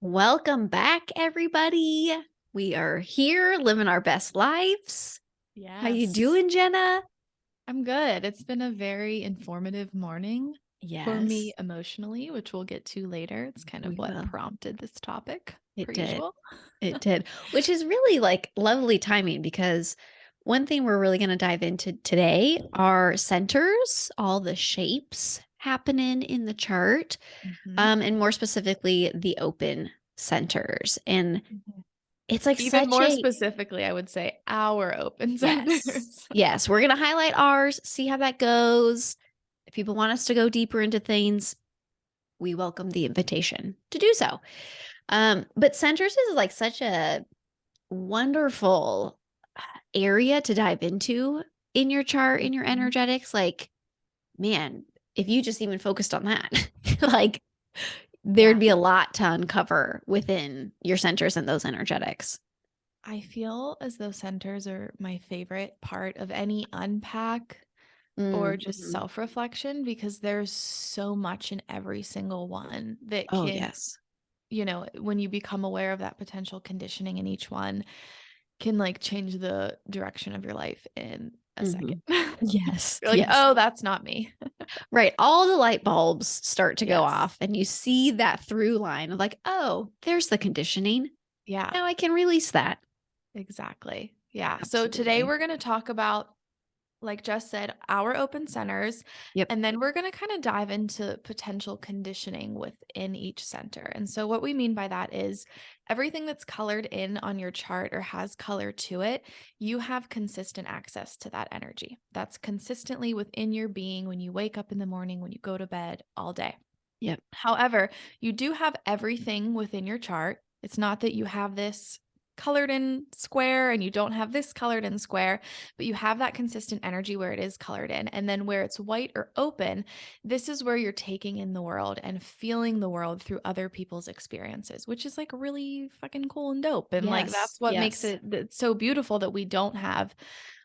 Welcome back, everybody. We are here living our best lives. How you Yes, doing, Jenna? I'm good. It's been a very informative morning for me Yes, emotionally, which we'll get to later. It's kind of we what will. prompted this topic, per It did. usual. It did. Which is really like lovely timing because one thing we're really going to dive into today are centers, all the shapes happening in the chart, Mhm. and more specifically, the open centers. And Mhm. it's like Even such more a specifically, I would say our open yes. centers. Yes, we're going to highlight ours, see how that goes. If people want us to go deeper into things, we welcome the invitation to do so. But centers is like such a wonderful area to dive into in your chart, in your Mhm. energetics. Like, man, if you just even focused on that, like there'd Yeah. be a lot to uncover within your centers and those energetics. I feel as though centers are my favorite part of any unpack or just Mm-hmm. self-reflection because there's so much in every single one that Oh, can, yes. when you become aware of that potential conditioning in each one, can like change the direction of your life in a Mm-hmm. second. Yes. You're like, Yes. oh, that's not me. Right. All the light bulbs start to go Yes. off, and you see that through line of like, oh, there's the conditioning. Yeah, Now I can release that. exactly. Yeah. So today Absolutely. we're going to talk about, like Jess said, our open centers. Yep. And then we're going to kind of dive into potential conditioning within each center. And so, what we mean by that is everything that's colored in on your chart or has color to it, you have consistent access to that energy. That's consistently within your being when you wake up in the morning, when you go to bed, all day. Yep. However, you do have everything within your chart. It's not that you have this colored in square and you don't have this colored in square, but you have that consistent energy where it is colored in. And then where it's white or open, this is where you're taking in the world and feeling the world through other people's experiences, which is like really fucking cool and dope. And like Yes. that's what makes Yes. it so beautiful that we don't have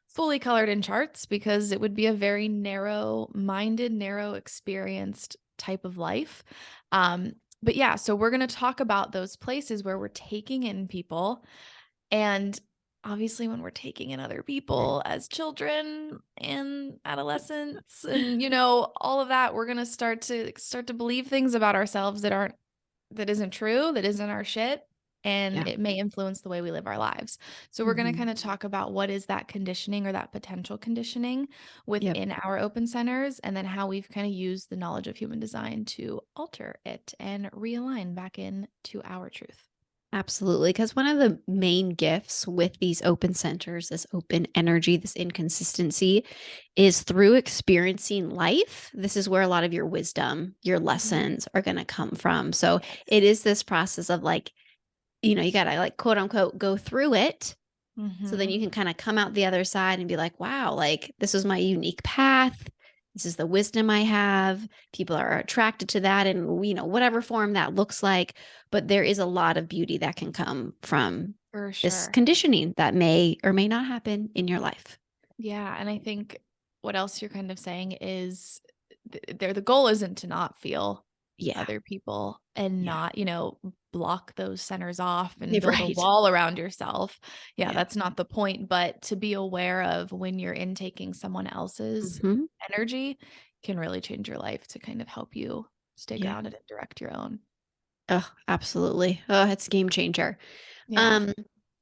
fully colored in charts because it would be a very narrow minded, narrow experienced type of life. Um, but yeah, so we're going to talk about those places where we're taking in people. And obviously, when we're taking in other people as children and adolescents and, all of that, we're going to start to believe things about ourselves that isn't true, that isn't our shit, and Yeah. it may influence the way we live our lives. So we're going to Hmm. kind of talk about what is that conditioning or that potential conditioning Yep. within our open centers, and then how we've kind of used the knowledge of human design to alter it and realign back into our truth. Absolutely. Because one of the main gifts with these open centers, this open energy, this inconsistency, is through experiencing life. This is where a lot of your wisdom, your Mhm. lessons are going to come from. So it Yes. is this process of like, you got to like quote unquote go through it. So then Mhm. you can kind of come out the other side and be like, wow, like this is my unique path. This is the wisdom I have. People are attracted to that in, whatever form that looks like. But there is a lot of beauty that can come from For this sure. conditioning that may or may not happen in your life. Yeah, and I think what else you're kind of saying is the goal isn't to not feel Yeah. other people and Yeah. not, block those centers off and build a Right. wall around yourself. Yeah, Yeah. that's not the point, but to be aware of when you're intaking someone else's Hmm. energy can really change your life to kind of help you stay Yeah. grounded and direct your own. Oh, absolutely. Oh, it's a game changer. Yeah. Um,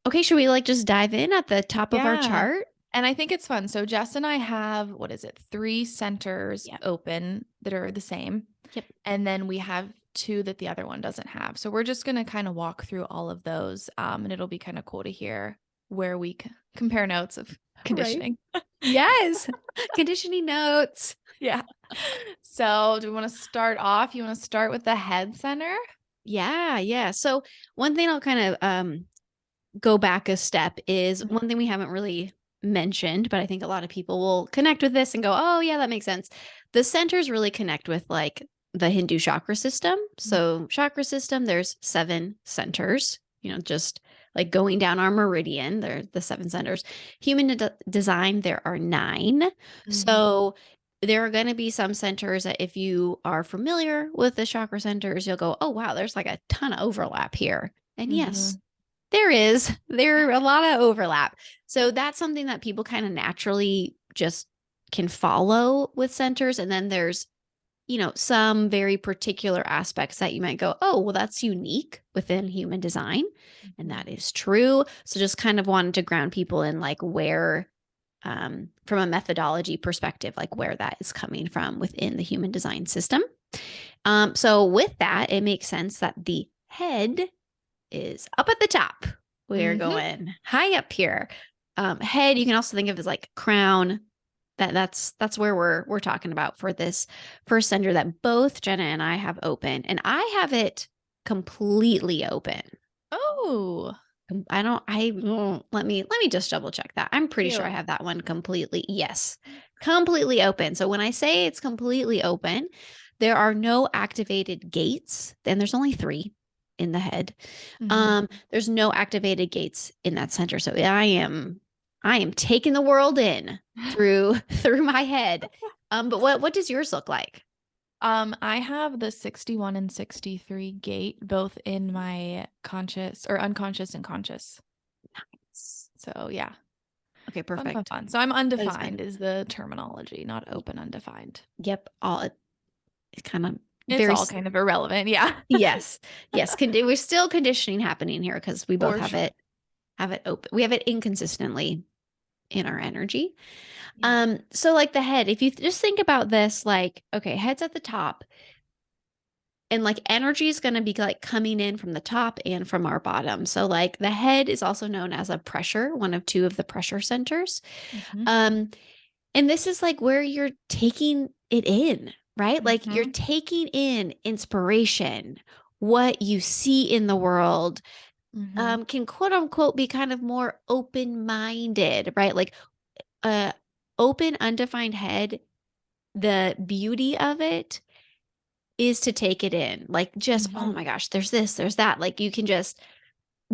okay, should we like just dive in at the top of our Yeah. chart? And I think it's fun. So Jess and I have, what is it, three centers Yeah. open that are the same. Yep. And then we have two that the other one doesn't have. So we're just going to kind of walk through all of those. And it'll be kind of cool to hear where we compare notes of Right. conditioning. Yes. Conditioning notes. Yeah. So do we want to start off? You want to start with the head center? Yeah, yeah. So one thing I'll kind of go back a step is Mhm. one thing we haven't really mentioned, but I think a lot of people will connect with this and go, "Oh, yeah, that makes sense." The centers really connect with like the Hindu chakra system. So, chakra system, there's 7 centers, just like going down our meridian, there the 7 centers. Human design, there are 9. Mhm. So, there are going to be some centers that if you are familiar with the chakra centers, you'll go, oh, wow, there's like a ton of overlap here. And yes, Mhm. there is. There are a lot of overlap. So that's something that people kind of naturally just can follow with centers. And then there's, some very particular aspects that you might go, oh, well, that's unique within human design. And Mhm. that is true. So just kind of wanted to ground people in like where, from a methodology perspective, like where that is coming from within the human design system. So with that, it makes sense that the head is up at the top. We're Mhm. going high up here. Head, you can also think of as like crown. That's where we're talking about for this first sender that both Jenna and I have open, and I have it completely open. Oh, I don't. Let me just double check that. I'm pretty sure I you. have that one completely. Yes, completely open. So when I say it's completely open, there are no activated gates, and there's only 3 in the head. Mhm. There's no activated gates in that center. So I am taking the world in through through my head. But what does yours look like? I have the 61 and 63 gate both in my conscious or unconscious and conscious. So yeah, Okay, fun, fun, perfect. fun. So I'm That is fun. undefined is the terminology, not open undefined. Yep, all it's kind of It's very all kind of irrelevant. Yeah, yes. Yes, we're still conditioning happening here because we both for sure. have it open. We have it inconsistently in our energy. Yeah. So like the head, if you just think about this, like, okay, head's at the top, and like energy is going to be like coming in from the top and from our bottom. So like the head is also known as a pressure, one of 2 of the pressure centers. Mhm. Um, and this is like where you're taking it in, right? Like you're Mhm. taking in inspiration, what you see in the world, Mhm. can quote unquote be kind of more open minded, right? Like a open, undefined head, the beauty of it is to take it in. Like just, oh Mhm. my gosh, there's this, there's that. Like you can just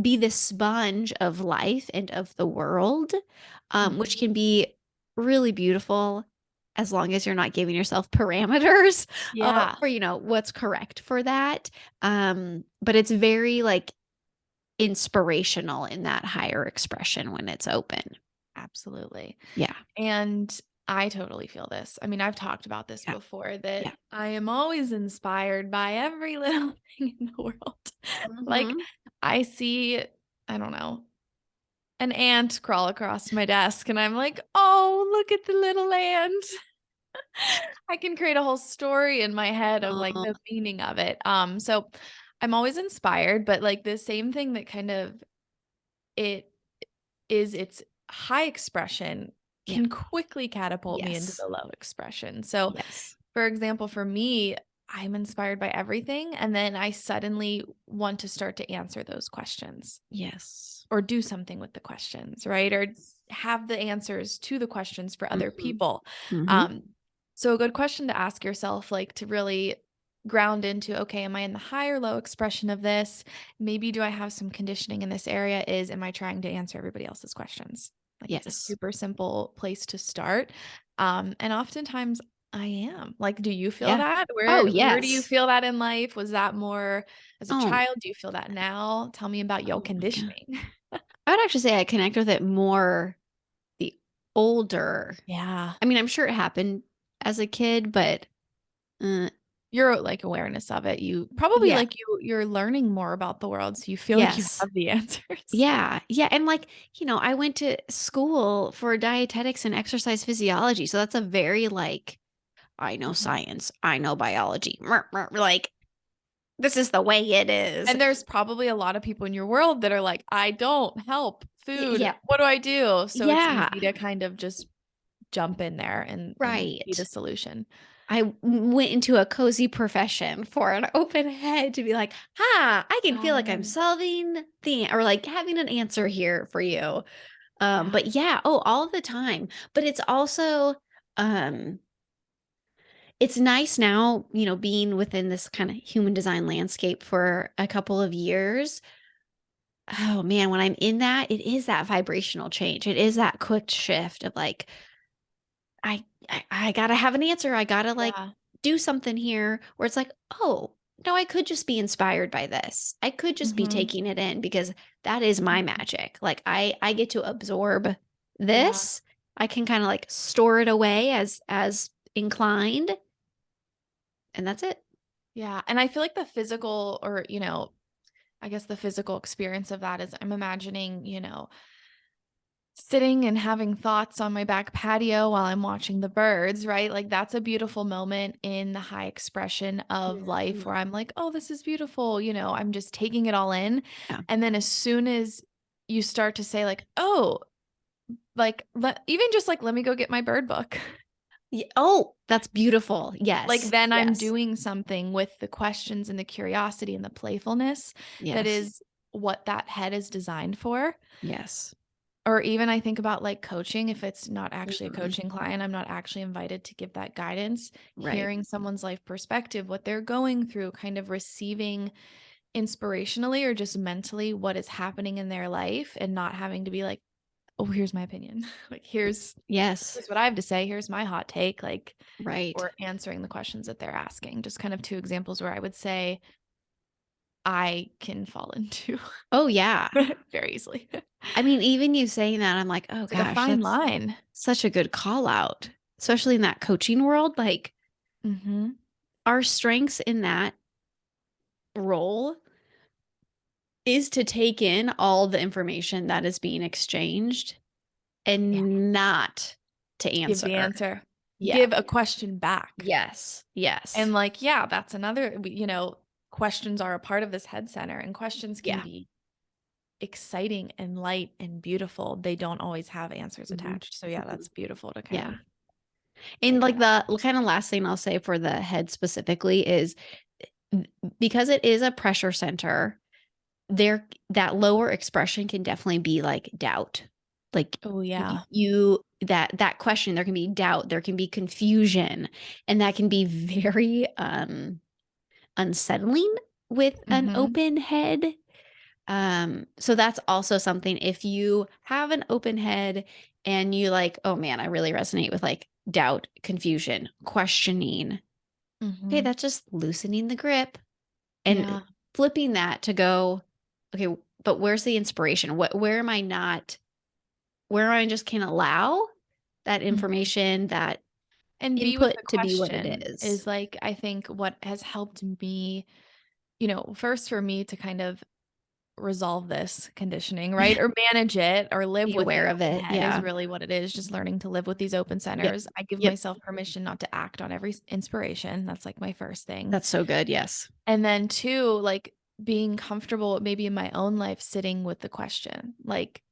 be the sponge of life and of the world, which Mhm. can be really beautiful as long as you're not giving yourself parameters Yeah, for what's correct for that. But it's very like inspirational in that higher expression when it's open. absolutely. Yeah. And I totally feel this. I mean, I've talked about this Yeah. before that Yeah. I am always inspired by every little thing in the world. Like, Hmm. I see, I don't know, an ant crawl across my desk, and I'm like, oh, look at the little ant. I can create a whole story in my head of like Oh, the meaning of it. So I'm always inspired, but like the same thing that kind of it is its high expression yeah. can quickly catapult me into Yes. the low expression. So, Yes. for example, for me, I'm inspired by everything. And then I suddenly want to start to answer those questions Yes. or do something with the questions, right? Or have the answers to the questions for other Hmm. people. Hmm. Um, so, a good question to ask yourself, like to really ground into, okay, am I in the high or low expression of this? Maybe do I have some conditioning in this area? Is am I trying to answer everybody else's questions? Like it's a Yes. super simple place to start. And oftentimes I am. Like, do you feel Yeah. that? Oh, Where do you yes. feel that in life? Was that more as a Oh, child? Do you feel that now? Tell me about your oh my God. conditioning. I would actually say I connect with it more the older. Yeah. I mean, I'm sure it happened as a kid, but uh, Your, like, awareness of it, you probably, yeah. like, you're learning more about the world, so you feel like you Yes. have the answers. Yeah. Yeah. And like, I went to school for dietetics and exercise physiology. So that's a very like, I know Mhm. science, I know biology. Like, this is the way it is. And there's probably a lot of people in your world that are like, "I don't help, food, Yeah. what do I do?" So it's Yeah. easy to kind of just jump in there and be the Right. solution. I went into a cozy profession for an open head to be like, I can feel like I'm Um, solving or like having an answer here for you. yeah. But yeah, oh, all the time. But it's also, um, it's nice now, being within this kind of human design landscape for a couple of years. Oh man, when I'm in that, it is that vibrational change. It is that quick shift of like, I gotta have an answer. I gotta like Yeah. do something here where it's like, oh, no, I could just be inspired by this. I could just be Mhm. taking it in because that is my Mhm. magic. Like I get to absorb Yeah. this. I can kind of like store it away as inclined, and that's it. Yeah. And I feel like the physical or, I guess the physical experience of that is I'm imagining, sitting and having thoughts on my back patio while I'm watching the birds, right? Like that's a beautiful moment in the high expression of life Mhm. where I'm like, oh, this is beautiful. I'm just taking it all in. Yeah. And then as soon as you start to say, like, oh, like even just like, let me go get my bird book. Oh, that's beautiful. Like Yes. then I'm Yes. doing something with the questions and the curiosity and the playfulness that Yes. is what that head is designed for. Yes. Or even I think about like coaching, if it's not actually a Mhm. coaching client, I'm not actually invited to give that guidance, Right. hearing someone's life perspective, what they're going through, kind of receiving inspirationally or just mentally what is happening in their life and not having to be like, oh, here's my opinion. Like Yes. here's what I have to say. Here's my hot take. Like, Right. or answering the questions that they're asking. Just kind of two examples where I would say I can fall into Oh yeah. very easily. I mean, even you saying that, I'm like, oh It's like a gosh, fine that's line. such a good call out, especially in that coaching world. Like Mhm. our strengths in that role is to take in all the information that is being exchanged Yeah. and not to Give the answer. answer. Yeah. Give a question back. Yes. And Yes. like, yeah, that's another, questions are a part of this head center and questions can Yeah. be exciting and light and beautiful. They don't always have answers Mhm. attached. So yeah, Mhm. that's beautiful to kind Yeah. of And take like that. the kind of last thing I'll say for the head specifically is because it is a pressure center, there that lower expression can definitely be like doubt. Like Oh yeah. you that question, there can be doubt, there can be confusion, and that can be very unsettling with an Mhm. open head. So that's also something if you have an open head and you like, oh man, I really resonate with like doubt, confusion, questioning. Okay, Mhm. that's just loosening the grip and Yeah. flipping that to go, okay, but where's the inspiration? Where am I not, where I just can allow that Mhm. information, that And be with input the to be what it question is. is like, I think what has helped me, first for me to kind of resolve this conditioning, right? Or manage it or live Be with the aware of open it. head is Yeah. really what it is, just learning to live with these open Yep. centers. I give Yep. myself permission not to act on every inspiration. That's like my first thing. That's so good. Yes. And then two, like being comfortable maybe in my own life sitting with the question. Like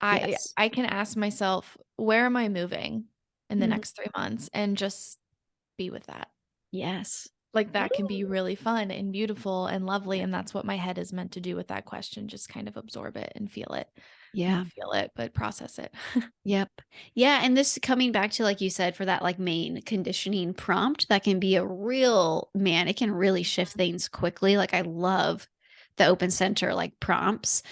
I Yes. I can ask myself, where am I moving in the Mhm. next 3 months and just be with that. Yes. Like, that can be Ooh. really fun and beautiful and lovely, Yeah. and that's what my head is meant to do with that question, just kind of absorb it and feel it. Yeah. Not feel it, but process it. Yep. Yeah, and this coming back to like you said for that like main conditioning prompt, that can be a real man, it can really shift Mhm. things quickly. Like I love the open center like prompts.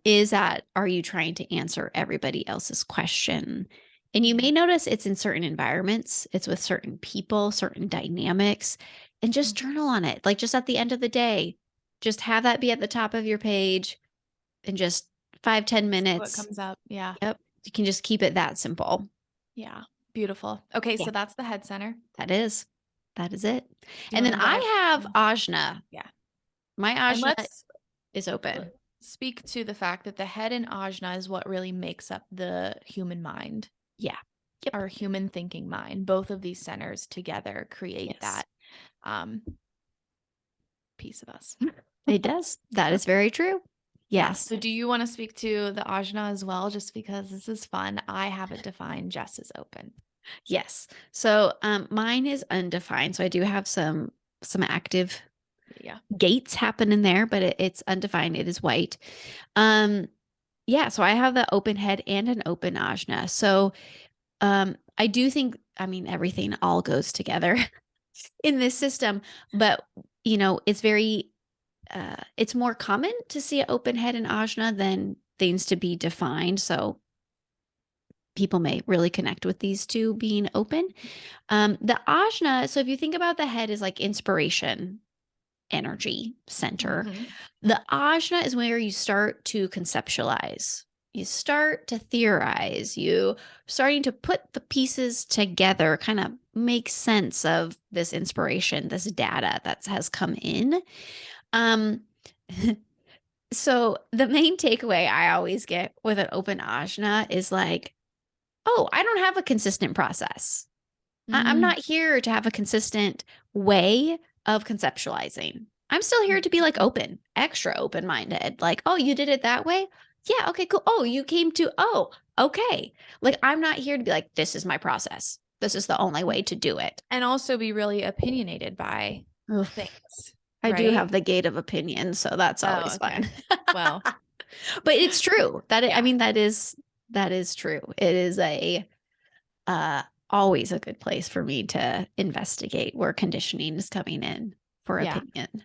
Is that are you trying to answer everybody else's question? And you Yeah. may notice it's in certain environments, it's with certain people, certain dynamics, and just Mhm. journal on it. Like just at the end of the day, just have that be at the top of your page and just 5-10 See what minutes. comes up. Yeah. Yep. You can just keep it that simple. Yeah. Beautiful. Okay, Yeah, so that's the head center. that is. That is it. Do you And then wanna dive I have in? ajna. Yeah. My And ajna let's is l open. speak to the fact that the head and ajna is what really makes up the human mind. Yeah. Yep. Our human thinking mind. Both of these centers together create Yes. that um, piece of us. It does. That is very true. Yeah. Yes. So, do you want to speak to the ajna as well? Just because this is fun. I have it defined. Jess is open. Yes. So, mine is undefined. So I do have some active Yeah. gates happen in there, but it's undefined. It is white. Um, yeah, so I have the open head and an open ajna. So, I do think, I mean, everything all goes together in this system, but it's very it's more common to see an open head in ajna than things to be defined. So people may really connect with these two being open. The ajna, so if you think about the head as like inspiration, energy center, Mhm. the ajna is where you start to conceptualize. You start to theorize. You starting to put the pieces together, kind of make sense of this inspiration, this data that has come in. Um, so the main takeaway I always get with an open ajna is like, oh, I don't have a consistent process. I'm Mm. not here to have a consistent way of conceptualizing. I'm still here to be like Mhm. open, extra open minded. Like, oh, you did it that way? Yeah. Okay, cool. Oh, you came to, oh, okay. Like, I'm not here to be like, this is my process. This is the only way to do it. And also be really opinionated by Oof. things, I do right? have the gate of opinion, so that's Oh, always okay. fun. Well, But it's true. I yeah. mean, that is true. It is a uh always a good place for me to investigate where conditioning is coming in for Yeah. opinion.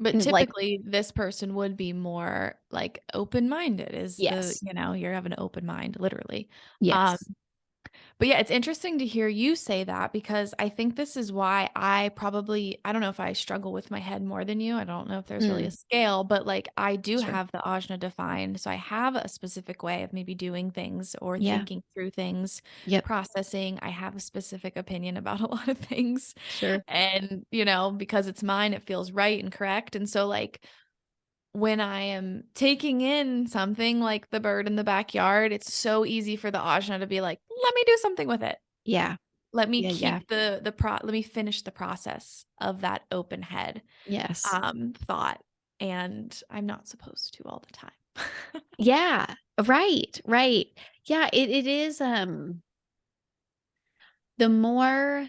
But And like, typically this person would be more like open-minded is yes, you have an open mind, literally. Um, yes. But yeah, it's interesting to hear you say that because I think this is why I don't know if I struggle with my head more than you. I don't know if there's really a Mm, scale, but like I do sure. have the ajna defined. So I have a specific way of maybe doing things or Yeah. thinking through things, Yep. processing. I have a specific opinion about a lot of things. Sure. And, because it's mine, it feels right and correct. And so like when I am taking in something like the bird in the backyard, it's so easy for the ajna to be like, let me do something with it. Yeah. Let me Yeah. Yeah. keep let me finish the process of that open head Yes. thought. And I'm not supposed to all the time. Yeah. Right. Right. Yeah. It is, the more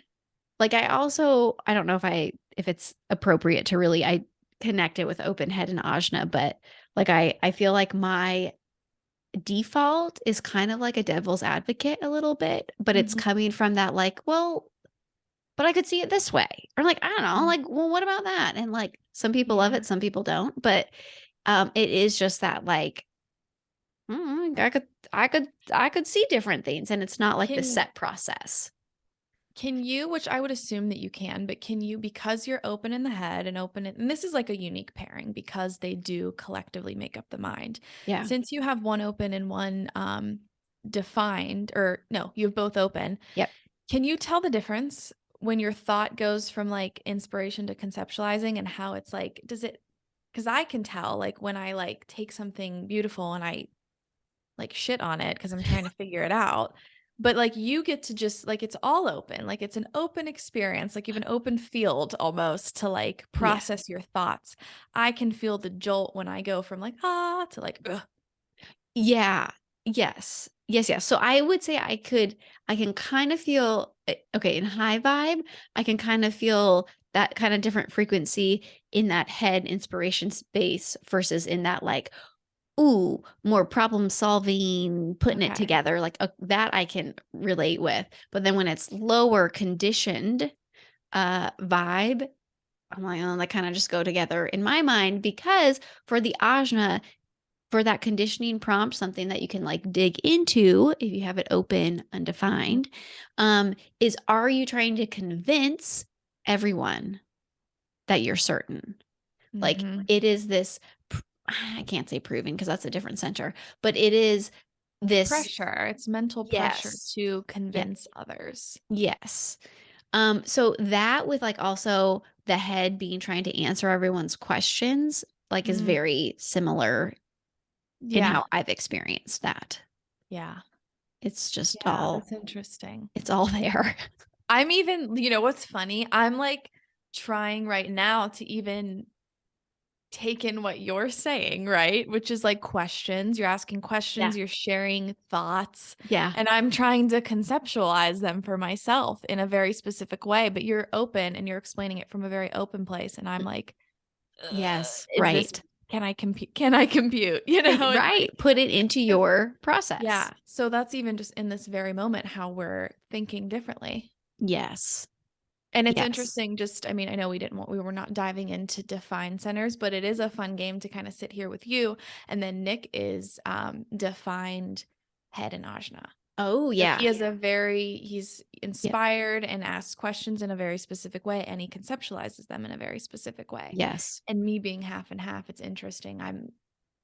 like I don't know if it's appropriate to really, I connect it with open head and ajna, but like, I feel like my default is kind of like a devil's advocate a little bit, but it's Mhm. coming from that like, well, but I could see it this way. Or like, I don't know, Mm. like, well, what about that? And like some people love Yeah. it, some people don't. But it is just that like, I could see different things. And it's not like this Can set process. Can you, which I would assume that you can, but can you, because you're open in the head and and this is like a unique pairing because they do collectively make up the mind. Yeah. Since you have one open and one defined, or no, you have both open, Yep. can you tell the difference when your thought goes from like inspiration to conceptualizing and how it's like, because I can tell like when I like take something beautiful and I like shit on it because I'm trying to figure it out. But like you get to just like it's all open. Like it's an open experience, like you have an open field almost to like Yeah. process your thoughts. I can feel the jolt when I go from like ah to like ugh. Yeah. Yes. Yes, yes. So I would say I can kind of feel okay, in high vibe, I can kind of feel that kind of different frequency in that head inspiration space versus in that like, ooh, more problem solving, putting it Okay. together, like that I can relate with. But then when it's lower conditioned vibe, I'm like, oh, they kind of just go together in my mind because for the ajna, for that conditioning prompt, something that you can like dig into if you have it open, Mhm. undefined, is are you trying to convince everyone that you're certain? Like Mhm. it is this, I can't say proving because that's a different center, but it is this, Pressure. It's mental pressure yes, to yeah, convince others. yes. So that with like also the head being trying to answer everyone's questions, like is Mm, very similar in yeah. how I've experienced that. Yeah. It's just Yeah, that's interesting. it's all there. I'm even, what's funny? I'm like trying right now to even take in what you're saying, right? Which is like questions. You're asking Yeah. questions, you're sharing thoughts, Yeah. and I'm trying to conceptualize them for myself in a very specific way. But you're open and you're explaining it from a very open place. And I'm like, Yes, is this, right. can I compute? Can I compute? It's Right, like, put it into if- your yeah. process. So that's even just in this very moment how we're thinking differently. Yes. And it's Yes. interesting just I mean, I know we were not diving into define centers, but it is a fun game to kind of sit here with you. And then Nick is defined head and ajna. Oh, So yeah. he's Yep. inspired and asks questions in a very specific way, and he conceptualizes them in a very specific way. Yes. And me being half and half, it's interesting. I'm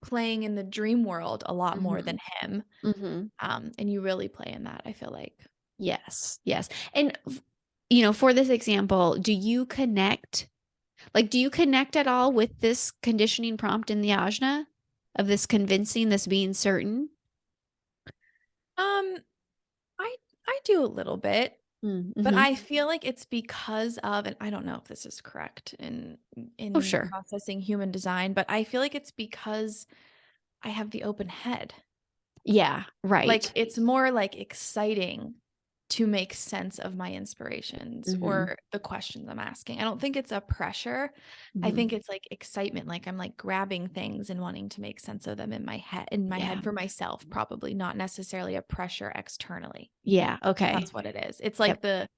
playing in the dream world a lot more Mhm. than him. Mhm. And you really play in that, I feel like. Yes. Yes. And for this example, do you connect at all with this conditioning prompt in the ajna of this convincing, this being certain? Um, I I do a little bit, but Mm-hmm. I feel like it's because of, and I don't know if this is correct Oh, in sure. processing human design, but I feel like it's because I have the open head. Yeah. Like, Right. it's more, like, exciting to make sense of my inspirations Mm-hmm. or the questions I'm asking. I don't think it's a pressure. I Mm-hmm. think it's, like, excitement, like, I'm, like, grabbing things and wanting to make sense of them in my Yeah. head for myself, probably, not necessarily a pressure externally. Yeah. Okay. That's what it is. It's Yep. like the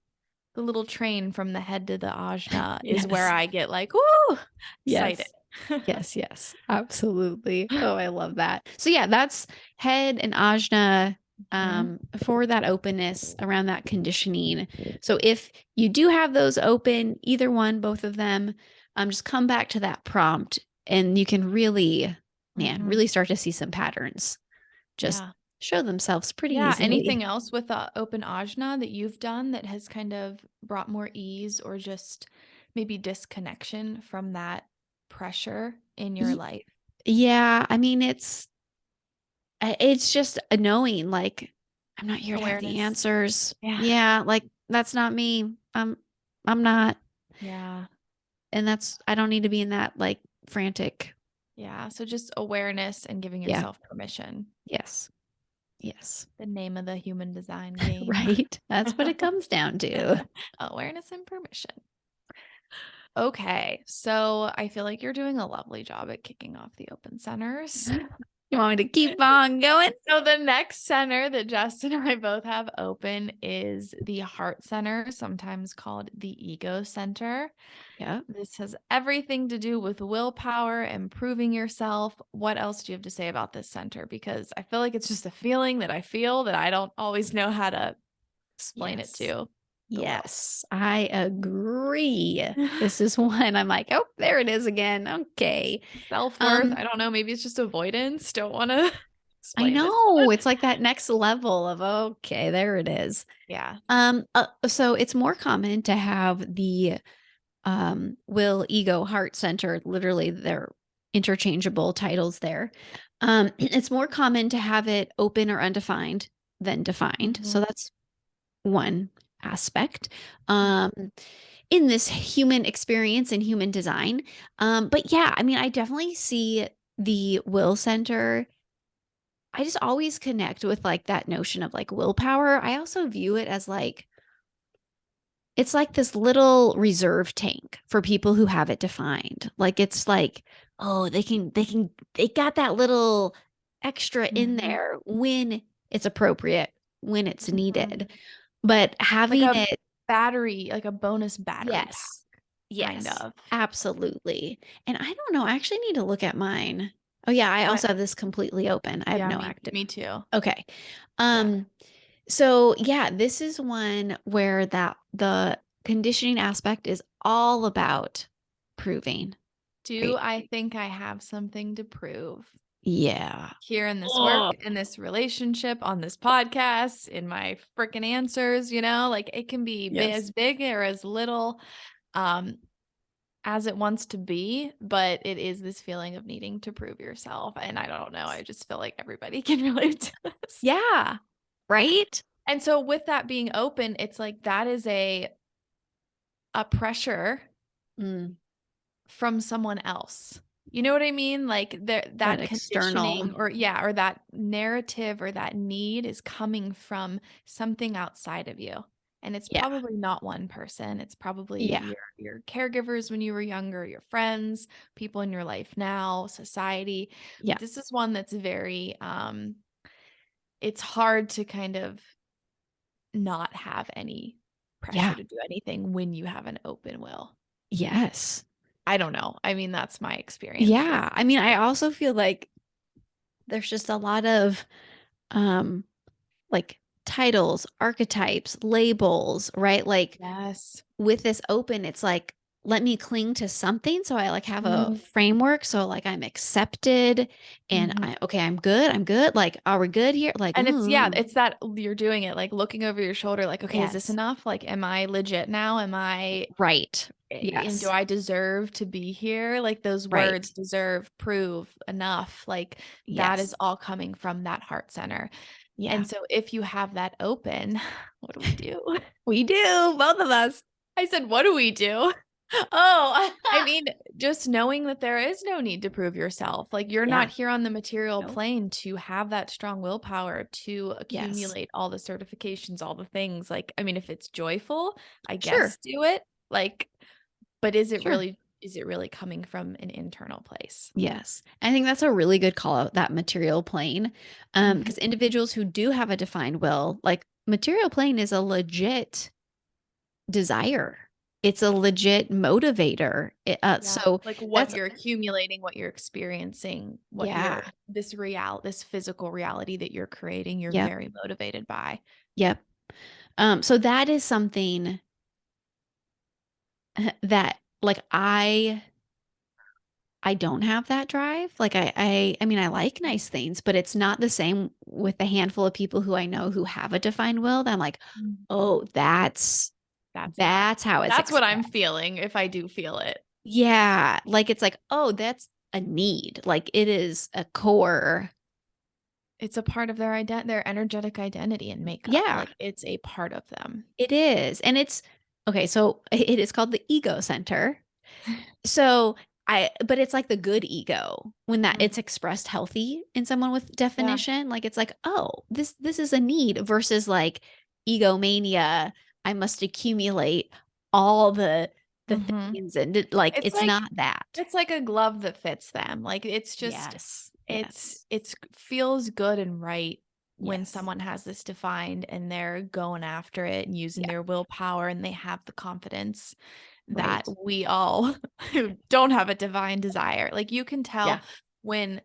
little train from the head to the ajna is where Yes. I get, like, "Woo!" excited. Yes. Yes. Yes. Absolutely. Oh, I love that. So yeah, that's head and ajna Mhm. for that openness around that conditioning. So if you do have those open, either one, both of them, just come back to that prompt and you can really, man, Mhm. really start to see some patterns just Yeah. show themselves pretty Yeah, anything easily. else with the open ajna that you've done that has kind of brought more ease or just maybe disconnection from that pressure in your Y- life? Yeah, I mean it's just a knowing like I'm not here to have the Awareness. answers. Yeah. Yeah, like that's not me. I'm not, Yeah. and that's I don't need to be in that like frantic. Yeah. So just awareness and giving Yeah. yourself permission. Yes. Yes. The name of the human design game. Right. That's what it comes down to. Awareness and permission. Okay. So I feel like you're doing a lovely job at kicking off the open centers. You want me to keep on going? So the next center that Justin and I both have open is the heart center, sometimes called the ego center. Yeah. This has everything to do with willpower, improving yourself. What else do you have to say about this center? Because I feel like it's just a feeling that I feel that I don't always know how to explain it Yes. to the world. Yes. I agree. This is one I'm like, oh, there it is again. Okay. Self-worth, Um, I don't know, maybe it's just avoidance. Don't want to I explain this one. know. It's like that next level of okay, there it is. Yeah. So it's more common to have the will, ego, heart center, literally they're interchangeable titles there. It's more common to have it open or undefined than defined. So Mhm. that's one aspect. Yeah. Um, in this human experience and human design. But yeah, I mean, I definitely see the will center. I just always connect with like that notion of like willpower. I also view it as like it's like this little reserve tank for people who have it defined. Like it's like, oh, they got that little extra in Mhm. there when it's appropriate, when it's Mhm. needed. But Like having a it, battery, like a bonus battery pack, yes, kind yes, of. absolutely. And I don't know, I actually need to look at mine. Oh yeah, I I also have this completely open. I have Yeah, no me active. me too. Okay. Yeah. Um, so yeah, this is one where that the conditioning aspect is all about proving, Do right? I think I have something to prove Yeah. here in this work, Oh, in this relationship, on this podcast, in my freaking answers, like it can be yes. as big or as little um as it wants to be, but it is this feeling of needing to prove yourself. And I don't know, I just feel like everybody can relate to this. Yeah. Right? And so with that being open, it's like that is a pressure Mm, from someone else. You know what I mean? Like that that external. conditioning or that narrative or that need is coming from something outside of you. And it's Yeah. probably not one person. It's probably Yeah. your caregivers when you were younger, your friends, people in your life now, society. Yeah. But this is one that's very it's hard to kind of not have any pressure Yeah. to do anything when you have an open will. Yes. I don't know. I mean, that's my experience with Yeah. I mean, I also feel like there's just a lot of um like titles, archetypes, labels, right? Like Yes. with this open, it's like, let me cling to something. So I like have a Mhm. framework. So like I'm accepted and Mhm. okay, I'm good. I'm good. Like, are we good here? Like, And ooh, it's that you're doing it, like, looking over your shoulder, like, "Okay, is this yes. enough? Like, am I legit now? Am I Right. and do Yes. I deserve to be here?" Like, those Right. words, deserve, prove, enough, like, that is Yes. all coming from that heart center. Yeah. And so if you have that open, what do we do? We do, both of us. I said, "What do we do?" Oh, I mean, just knowing that there is no need to prove yourself. Like, you're not yeah. here on the material Nope. plane to have that strong willpower to Yes. accumulate all the certifications, all the things. Like, I mean, if it's joyful, I Sure. guess do it. Like, but Sure. is it really coming from an internal place? Yes. I think that's a really good call out, that material plane. Mhm. Because individuals who do have a defined will, like material plane is a legit desire. It's a legit motivator. Yeah. So Like what that's you're accumulating, what you're experiencing, what yeah. you're this physical reality that you're creating, you're Yep. very motivated by. Yep. So that is something that like I don't have that drive. Like I mean I like nice things, but it's not the same with a handful of people who I know who have a defined will that I'm like, Mm. "Oh, That's it. that's how it's That's what I'm expressed." feeling if I do feel it. Yeah, like it's like, "Oh, that's a need." Like it is a core. It's a part of their energetic identity and makeup, Yeah, like, it's a part of them. it is. And it's okay, so it is called the ego center. So but it's like the good ego when that Mm, it's expressed healthy in someone with yeah, definition. Like it's like, oh, this is a need versus like egomania. I must accumulate all the mhm. things and like It's it's like not that. it's like a glove that fits them, like, it's just Yes. Yes. it's feels good and right when Yes. someone has this defined and they're going after it and using Yeah. their willpower and they have the confidence that Right. we all who don't have a divine desire, like, you can Yeah. tell when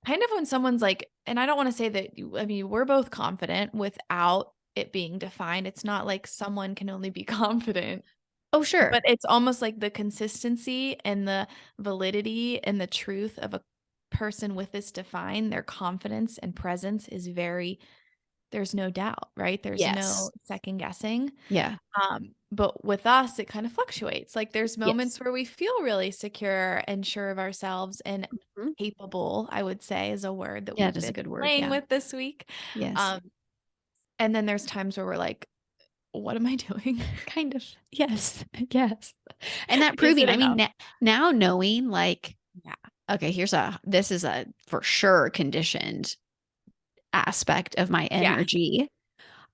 kind of when someone's like and I don't wanna say that you I mean, we're both confident without it being defined. It's not like someone can only be confident, Oh, sure. but it's almost like the consistency and the validity and the truth of a person with this defined, their confidence and presence is very there's no doubt, right? There's no Yes. second guessing. Yeah. But with us, it kind of fluctuates. Like there's Yes. moments where we feel really secure and sure of ourselves and Mhm. capable, I would say is a word that Yeah, we've it is a been good word. playing Yeah. with this week. Yes. Um, and then there's times where we're like, what am I doing? Kind of. Yes. Yes. And that Is it proving, I mean, enough? now knowing like, Yeah. okay, this is a for sure conditioned aspect of my Yeah. energy.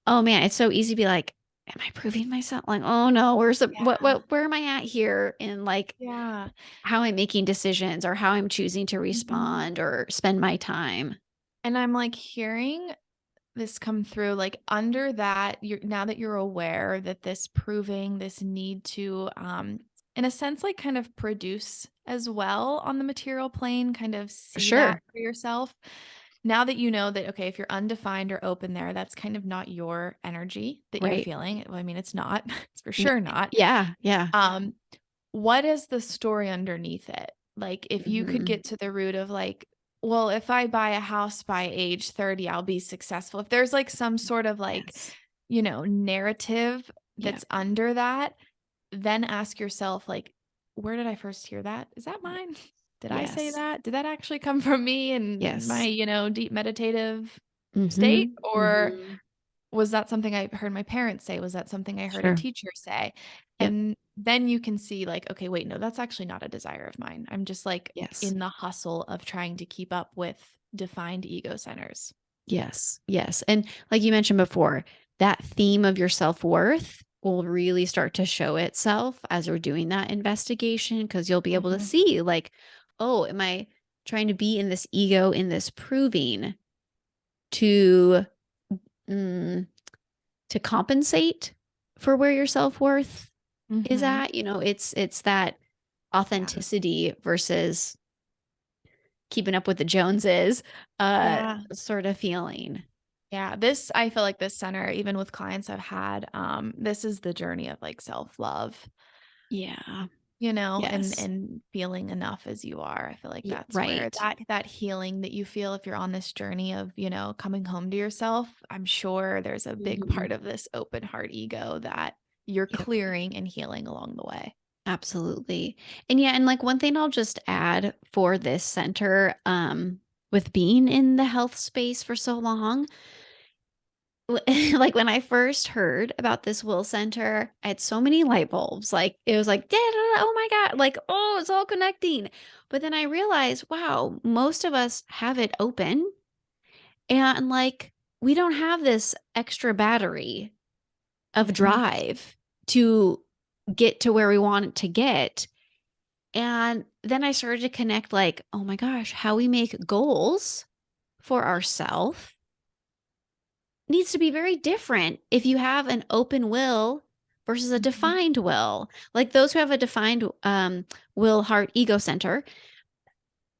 Oh man, it's so easy to be like, am I proving myself? Like, oh no, where's the Yeah. where am I at here in like Yeah. how I'm making decisions or how I'm choosing to Mhm. respond or spend my time? And I'm like hearing this come through like under that you're now that you're aware that this proving this need to in a sense like kind of produce as well on the material plane kind of For see that sure. for yourself now that you know that okay if you're undefined or open there that's kind of not your energy that you're Right. feeling well, I mean it's not it's for No, sure not yeah. Yeah. um what is the story underneath it? Like, if you could Mhm. get to the root of like, well, if I buy a house by age 30, I'll be successful. If there's like some sort of like, Yes. narrative Yeah. that's under that, then ask yourself, like, where did I first hear that? Is that Ye mine? Did I say yes. that? Did that actually come from me and my, Yes. deep meditative state? Mhm. Or Mhm. was that something I heard my parents say? Was that something I heard a Sure. teacher say? Yep. And then you can see like, okay, wait, no, that's actually not a desire of mine. I'm just like Yes. in the hustle of trying to keep up with defined ego centers. Yes. Yes. And like you mentioned before, that theme of your self-worth will really start to show itself as we're doing that investigation because you'll be able to Mhm. see like, oh, am I trying to be in this ego, in this proving to mm, to compensate for where your self-worth is Mhm. at? It's that Yeah. authenticity versus keeping up with the Joneses, Yeah. sort of feeling. Yeah, I feel like this center, even with clients I've had, this is the journey of like self-love, Yeah. and Yes. feeling enough as you are. I feel like Yeah, that's where right. that healing that you feel if you're on this journey of, coming home to yourself. I'm sure there's a big Mhm. part of this open heart ego that you're Yep. clearing and healing along the way. Absolutely. And yeah, and like one thing I'll just add for this center, with being in the health space for so long, like when I first heard about this will center, I had so many light bulbs. Like it was like, oh my God, like, oh, it's all connecting. But then I realized, wow, most of us have it open and like we don't have this extra battery of Mhm. drive to get to where we want it to get. And then I started to connect like, oh my gosh, how we make goals for ourselves needs to be very different if you have an open will versus a Mhm. defined will. Like those who have a defined will, heart, ego center,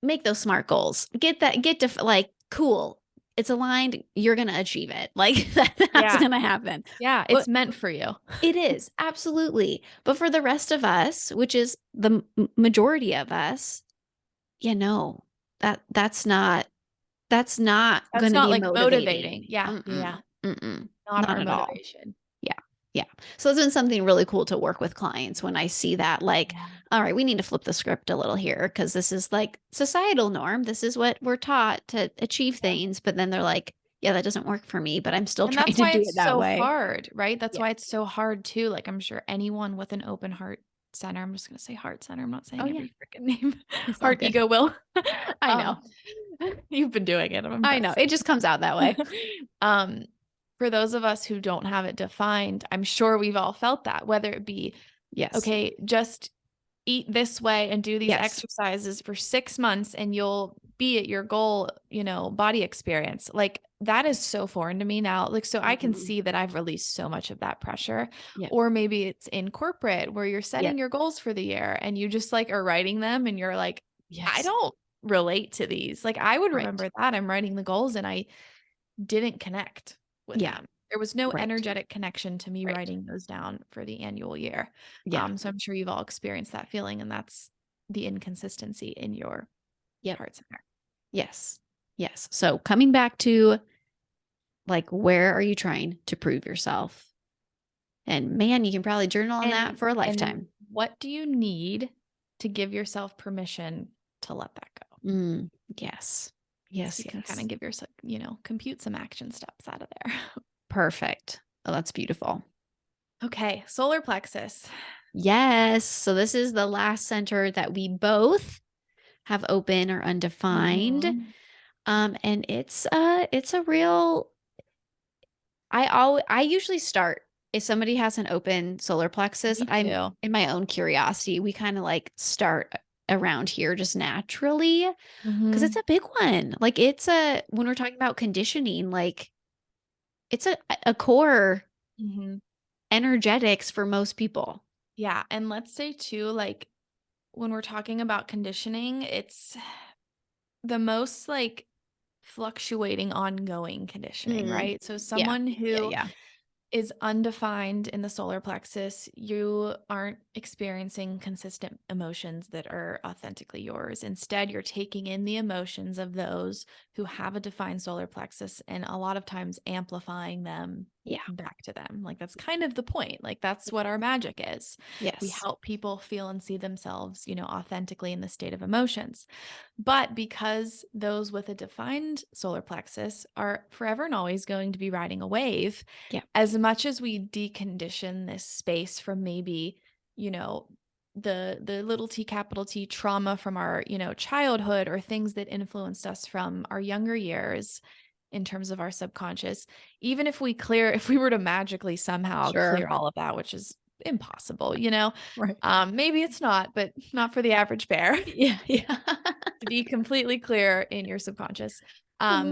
make those smart goals. Get to like, cool. It's aligned. You're going to achieve it. Like that's Yeah. going to happen. Yeah, But it's meant for you. it is absolutely. But for the rest of us, which is the majority of us, no, that's not That's gonna not be like motivating. motivating. Yeah, yeah, yeah. Mm-mm, mm-mm, Not not our at all. motivation. Yeah, yeah. So it's been something really cool to work with clients when I see that, like, Yeah. all right, we need to flip the script a little here because this is like societal norm. This is what we're taught to achieve Yeah. things. But then they're like, yeah, that doesn't work for me, but I'm still And trying that's to why do it it's that so way. hard, right? That's Yeah. why it's so hard too. Like I'm sure anyone with an open heart center, I'm just gonna say heart center. I'm not Oh, saying yeah. every freaking name. It's all Heart good. ego will. I know. um you've been doing it. I'm I know. impressed. It just comes out that way. um for those of us who don't have it defined, I'm sure we've all felt that, whether it be Yes. okay, just eat this way and do these Yes. exercises for 6 months and you'll be at your goal, body experience. Like that is so foreign to me now. Like, so I can Mhm. see that I've released so much of that pressure. Yep. Or maybe it's in corporate where you're Yep. setting your goals for the year and you just like are writing them and you're like, I Yes. don't relate to these. Like I would Right. remember that I'm writing the goals and I didn't connect with Yeah. them. There was no Right. energetic connection to me Right. writing those down for the annual year. Yeah. So I'm sure you've all experienced that feeling, and that's the inconsistency in your Yep. heart center. Yes. Yes. So coming back to like, where are you trying to prove yourself? And man, you can probably journal on that for a And lifetime. what do you need to give yourself permission to let that go? Mm, yes. So Yes. you can kind Yes. of give yourself, compute some action steps out of there. Perfect. Oh, that's beautiful. Okay, solar plexus. Yes. So this is the last center that we both have open or undefined. Mhm. And it's a real I usually start if somebody has an open solar plexus, Me I'm too. in my own curiosity, we kind of like start around here just naturally because it's Mhm. a big one. Like it's a when we're talking about conditioning, like it's a core Mhm. energetics for most people. Yeah, and let's say too, like when we're talking about conditioning, it's the most like fluctuating ongoing conditioning, Mm, right? So yeah. someone Yeah, who yeah. is undefined in the solar plexus, you aren't experiencing consistent emotions that are authentically yours. Instead, you're taking in the emotions of those who have a defined solar plexus and a lot of times amplifying them Yeah. back to them. Like that's kind of the point. Like that's what our magic is. We Yes. help people feel and see themselves, authentically in the state of emotions. But because those with a defined solar plexus are forever and always going to be riding a wave, Yeah. as much as we decondition this space from maybe, you know, the little t capital T trauma from our, childhood or things that influenced us from our younger years in terms of our subconscious, even if we were to magically somehow Sure. clear all of that, which is impossible, Right. maybe it's not, but not for the average bear. Yeah. Yeah. To be completely clear in your subconscious, um,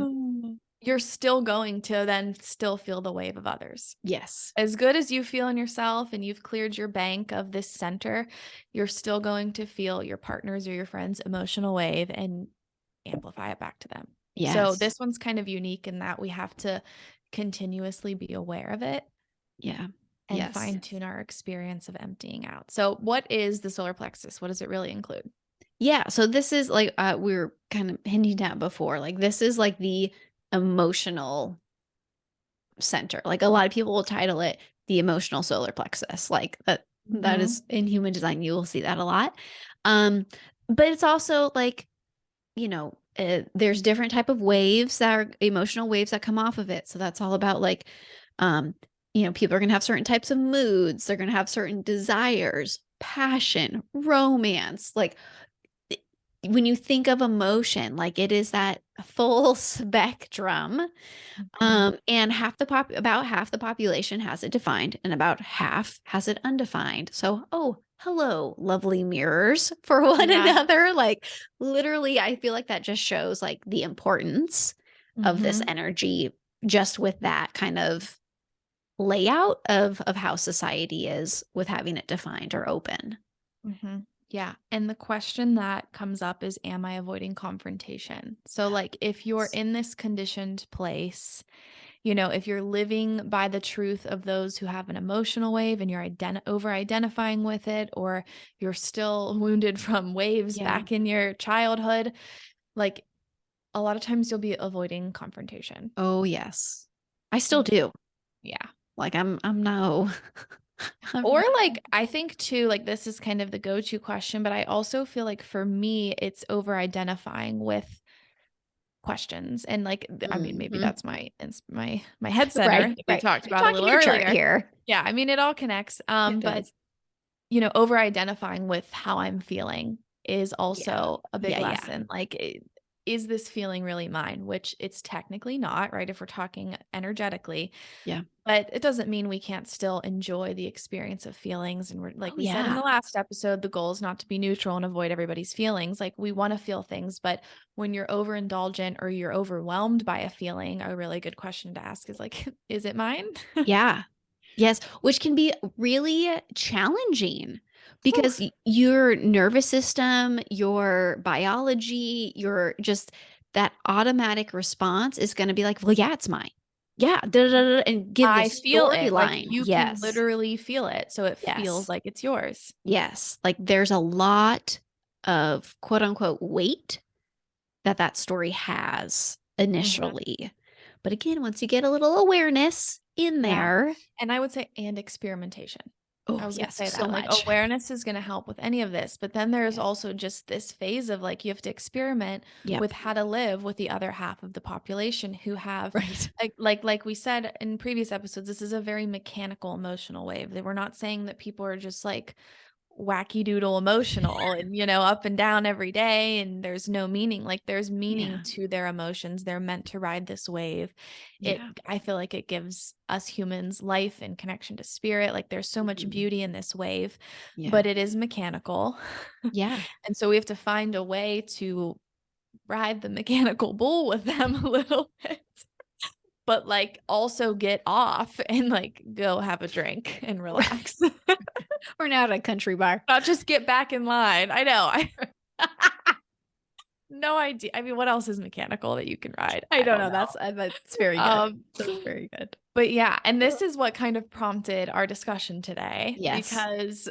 Mm. you're still going to then still feel the wave of others. Yes. As good as you feel in yourself and you've cleared your bank of this center, you're still going to feel your partners or your friends' emotional wave and amplify it back to them. So Yes. this one's kind of unique in that we have to continuously be aware of it Yeah. and Yes. fine tune our experience of emptying out. So what is the solar plexus? What does it really include? Yeah, so this is like, we were kind of hinting at before, like, this is like the emotional center. Like, a lot of people will title it the emotional solar plexus. Like, that Mhm. is in human design, you will see that a lot. Um, but it's also like, there's different type of waves that are emotional waves that come off of it. So that's all about like, um, people are gonna have certain types of moods, they're gonna have certain desires, passion, romance, like when you think of emotion, like it is that full spectrum. Mhm. And about half the population has it defined, and about half has it undefined. So, oh, hello, lovely mirrors for one Yeah. another. Like literally, I feel like that just shows like the importance of this Mhm. energy just with that kind of layout of how society is with having it defined or open. Mhm. Yeah. And the question that comes up is, am I avoiding confrontation? So, like, if you're in this conditioned place, if you're living by the truth of those who have an emotional wave and you're over identifying with it, or you're still wounded from waves Yeah. back in your childhood, like, a lot of times you'll be avoiding confrontation. Oh, yes. I still Mm. do. Yeah. Like, I'm no I'm Or like, I think too, like this is kind of the go-to question, but I also feel like for me, it's over identifying with questions. And like, I mean, maybe Mhm. that's my head center Right, that we right. talked You're about a talking little your chart earlier. here. Yeah, I mean, it all connects. It But does. over identifying with how I'm feeling is Yeah. also a big Yeah, yeah. lesson. Like, is this feeling really mine? Which it's technically not, right? If we're talking energetically, Yeah. but it doesn't mean we can't still enjoy the experience of feelings. And we're, like Oh, we said in yeah. the last episode, the goal is not to be neutral and avoid everybody's feelings. Like, we want to feel things, but when you're overindulgent or you're overwhelmed by a feeling, a really good question to ask is like, is it mine? Yeah. Yes, which can be really challenging Whew. because your nervous system, your biology, your just that automatic response is gonna be like, "Well, yeah, it's mine. Yeah, da, da, da, da," and give I this feel it. Like, storyline. you can Yes. literally feel it. So it feels Yes. like it's yours. Yes. Like, there's a lot of quote, unquote, "weight" that story has Mhm. initially. But again, once you get a little awareness in Yeah. there. And I would say, and experimentation. I Oh, was gonna yes, say so that, like, much. awareness is gonna help with any of this, but then there's Yes. also just this phase of, like, you have to experiment Yep. with how to live with the other half of the population who have, Right. like we said in previous episodes, this is a very mechanical emotional wave. That we're not saying that people are just, like, wacky doodle emotional and, up and down every day and there's no meaning. Like, there's meaning Yeah. to their emotions. They're meant to ride this wave. Yeah. I feel like it gives us humans life and connection to spirit. Like, there's so much Mhm. beauty in this wave, Yeah. but it is mechanical. Yeah. And so we have to find a way to ride the mechanical bull with them a little bit, but like also get off and like go have a drink and Right. relax. We're now at a country bar. Not just get back in line. I know. I no idea. I mean, what else is mechanical that you can ride? I I don't don't know, know. that's very good. Um, That's very good. but yeah, and this is what kind of prompted our discussion today Yes. because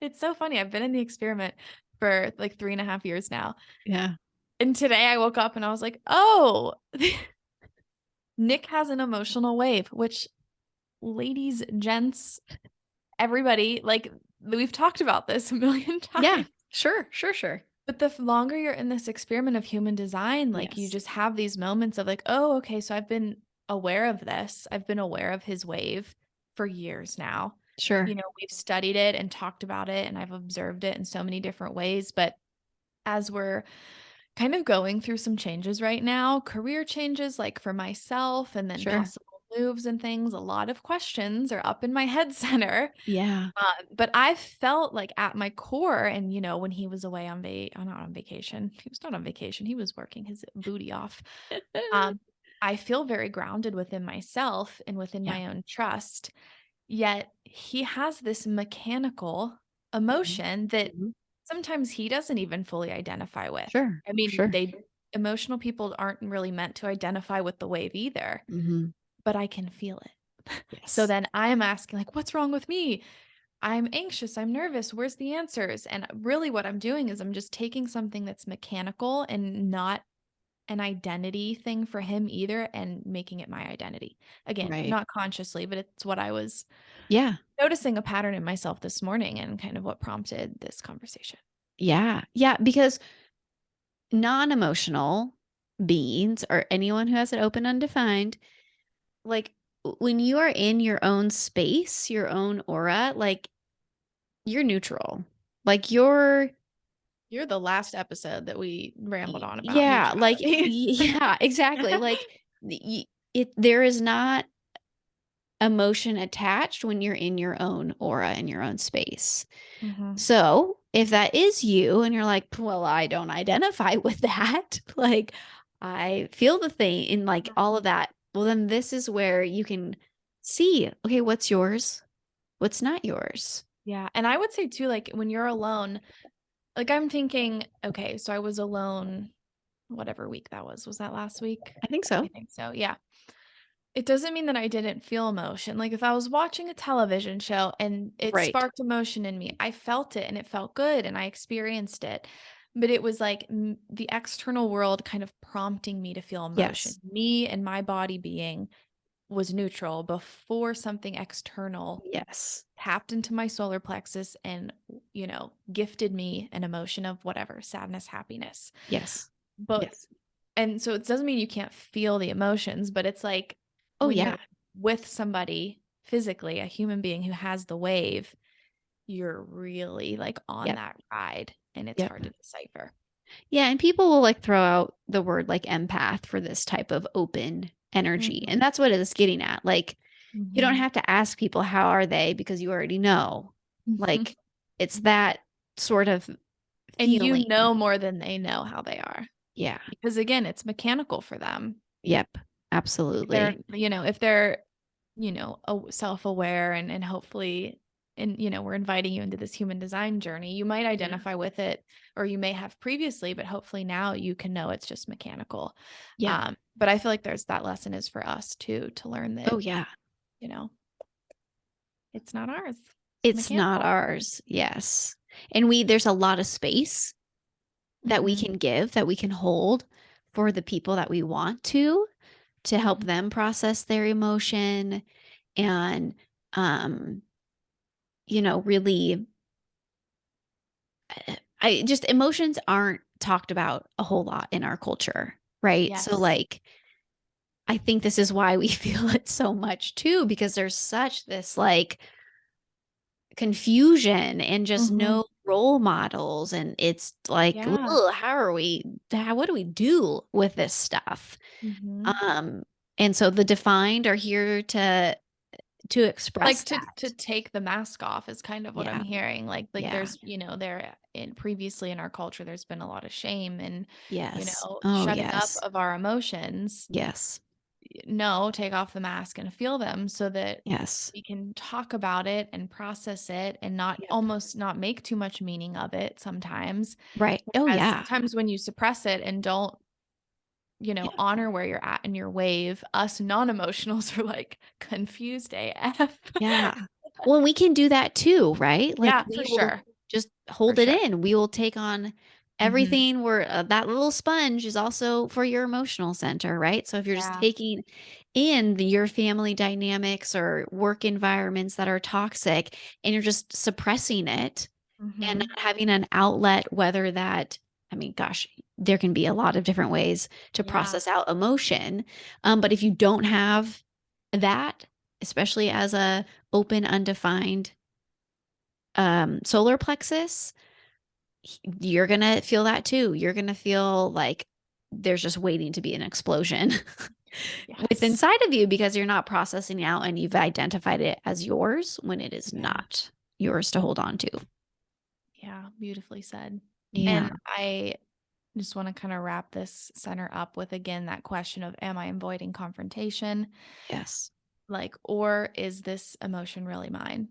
it's so funny. I've been in the experiment for like 3.5 years now. Yeah. And today I woke up and I was like, oh, Nick has an emotional wave, which ladies, gents, everybody, like, we've talked about this a million Yeah. times. Sure, sure, sure. But the longer you're in this experiment of human design, like, you Yes. just have these moments of like, oh, okay, so I've been aware of this. I've been aware of his wave for years now. Sure. We've studied it and talked about it, and I've observed it in so many different ways. But as we're kind of going through some changes right now, career changes, like for myself, and then Sure. possible moves and things, a lot of questions are up in my head center. Yeah. But I felt like at my core, and when he was away not on vacation, he was not on vacation, he was working his booty off. Um, I feel very grounded within myself and within Yeah. my own trust. Yet he has this mechanical Mhm. emotion that Mhm. sometimes he doesn't even fully identify with. Sure. I mean, Sure. they emotional people aren't really meant to identify with the wave either, Mhm. but I can feel it. So Yes. then I'm asking, like, what's wrong with me? I'm anxious, I'm nervous, where's the answers? And really what I'm doing is I'm just taking something that's mechanical and not an identity thing for him either and making it my identity. Again, Right. not consciously, but it's what I was Yeah. noticing a pattern in myself this morning and kind of what prompted this conversation. Yeah. Yeah, because non-emotional beings or anyone who has it open undefined, like when you are in your own space, your own aura, like you're neutral. Like you're You're the last episode that we rambled on about yeah, like neutrality. yeah, exactly. Like there is not emotion attached when you're in your own aura in your own space. Mhm. So, if that is you and you're like, well, I don't identify with that, like I feel the thing in like all of that, well, then this is where you can see, okay, what's yours? What's not yours? Yeah, and I would say too, like, when you're alone, like, I'm thinking, okay, so I was alone whatever week that was. Was that last week? I think I so. think so, yeah. It doesn't mean that I didn't feel emotion. Like, if I was watching a television show and it Right. sparked emotion in me, I felt it and it felt good and I experienced it. But it was like the external world kind of prompting me to feel emotion. Yes. Me and my body being was neutral before something external Yes. tapped into my solar plexus and, gifted me an emotion of whatever, sadness, happiness. Yes. But Yes. and so it doesn't mean you can't feel the emotions, but it's like Oh, when yeah. you're with somebody physically, a human being who has the wave, you're really like on Yep. that ride and it's Yep. hard to decipher. Yeah. And people will like throw out the word like empath for this type of open energy. Mhm. And that's what it's getting at. Like, you don't Mhm. have to ask people how are they because you already know. Mhm. Like it's that sort of And you feeling. know more than they know how they are Yeah. because again, it's mechanical for them. Yep. If they're, Absolutely. if they're, self-aware and hopefully and we're inviting you into this human design journey, you might Yeah. identify with it or you may have previously, but hopefully now you can know it's just mechanical. Yeah. But I feel like there's that lesson is for us too to learn Oh that, yeah. you know, it's not ours. It's It's not mechanical. ours. Yes. And there's a lot of space that we Hmm. can give, that we can hold for the people that we want to help them process their emotion and um really I just emotions aren't talked about a whole lot in our culture, right? So Yes. like I think this is why we feel it so much too because there's such this like confusion and just Hmm. no role models and it's like, Yeah. ugh, what do we do with this stuff? Hmm. Um and so the defined are here to Like express to that. take the mask off is kind of what I'm Yeah. hearing. Like Yeah. there's, there in previously in our culture, there's been a lot of shame and, Yes. Oh, shutting up yes. of our emotions. Yes. No, take off the mask and feel them so that Yes. we can talk about it and process it and not Yep. almost not make too much meaning of it sometimes. Right. Oh, As yeah. sometimes when you suppress it and don't, Yeah. honor where you're at in your wave, us non-emotionals are like confused AF. Yeah. Well, we can do that too, right? Like Yeah, for we will sure. just For hold it sure. in. We will take on Mhm. everything where that little sponge is also for your emotional center, right? So if you're just Yeah. taking in your family dynamics or work environments that are toxic and you're just suppressing it and Mhm. not having an outlet, whether that, I mean, gosh, there can be a lot of different ways to Yeah. process out emotion. But if you don't have that, especially as a open, undefined solar plexus, you're going to feel that too. You're going to feel like there's just waiting to be an explosion with Yes. inside of you because you're not processing out and you've identified it as yours when it is Yeah. not yours to hold on to. Yeah, beautifully said. Yeah. And I just want to kind of wrap this center up with again that question of am I avoiding confrontation? Yes. Like, or is this emotion really mine?